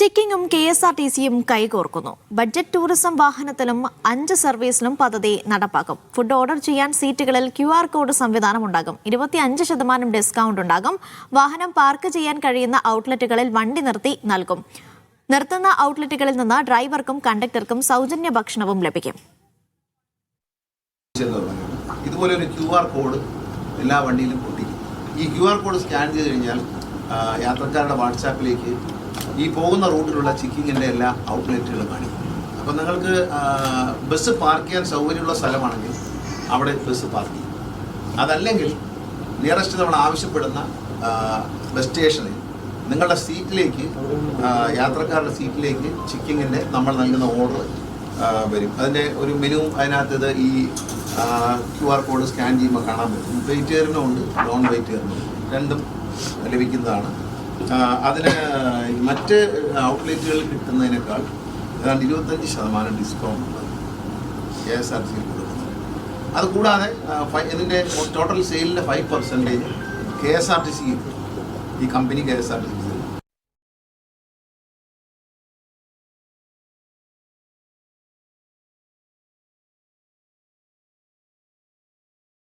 ചെക്കിങ്ങും KSRTCയും കൈകോർക്കുന്നു. Budget tourism വാഹനത്തിലും 5 സർവീസിലും പദ്ധതി നടപ്പാക്കും. Food order ചെയ്യാൻ സീറ്റുകളിൽ QR കോഡ് സംവിധാനം ഉണ്ടാകും. 25% ഡിസ്കൗണ്ട് ഉണ്ടാകും. വാഹനം പാർക്ക് ചെയ്യാൻ കഴിയുന്ന ഔട്ട്ലെറ്റുകളിൽ വണ്ടി നിർത്തി നൽകും. നിർത്തുന്ന ഔട്ട്ലെറ്റുകളിൽ നിന്ന് ഡ്രൈവർക്കും കണ്ടക്ടർക്കും സൗജന്യ ഭക്ഷണവും ലഭിക്കും. ഇതുപോലെ ഒരു QR കോഡ് എല്ലാ വണ്ടിയിലും പൊട്ടിക്കും. ഈ QR കോഡ് സ്കാൻ ചെയ്ത് കഴിഞ്ഞാൽ യാത്രക്കാരുടെ വാട്സാപ്പിലേക്ക് ഈ പോകുന്ന റൂട്ടിലുള്ള ചെക്കിങ്ങിൻ്റെ എല്ലാ ഔട്ട്ലെറ്റുകളും കാണിക്കും. അപ്പോൾ നിങ്ങൾക്ക് ബസ് പാർക്ക് ചെയ്യാൻ സൗകര്യമുള്ള സ്ഥലമാണെങ്കിൽ അവിടെ ബസ് പാർക്ക് ചെയ്യും. അതല്ലെങ്കിൽ നിയറസ്റ്റ് നമ്മൾ ആവശ്യപ്പെടുന്ന ബസ് സ്റ്റേഷനിൽ നിങ്ങളുടെ സീറ്റിലേക്ക് യാത്രക്കാരുടെ സീറ്റിലേക്ക് ചെക്കിങ്ങിൻ്റെ നമ്മൾ നൽകുന്ന ഓർഡർ വരും. അതിൻ്റെ ഒരു മെനു അതിനകത്ത് ഈ QR കോഡ് സ്കാൻ ചെയ്യുമ്പോൾ കാണാൻ പറ്റും. വെയിറ്റേറിനും ഉണ്ട്, നോൺ വെയിറ്റേറിനും രണ്ടും ലഭിക്കുന്നതാണ്. അതിന് മറ്റ് ഔട്ട്ലെറ്റുകളിൽ കിട്ടുന്നതിനേക്കാൾ ഏതാണ്ട് 25% ഡിസ്കൗണ്ട് ഉണ്ട് KSRTC കൊടുക്കുന്നത്. അതുകൂടാതെ ഇതിൻ്റെ ടോട്ടൽ സെയിലിൻ്റെ 5% KSRTC ഈ കമ്പനി KSRTC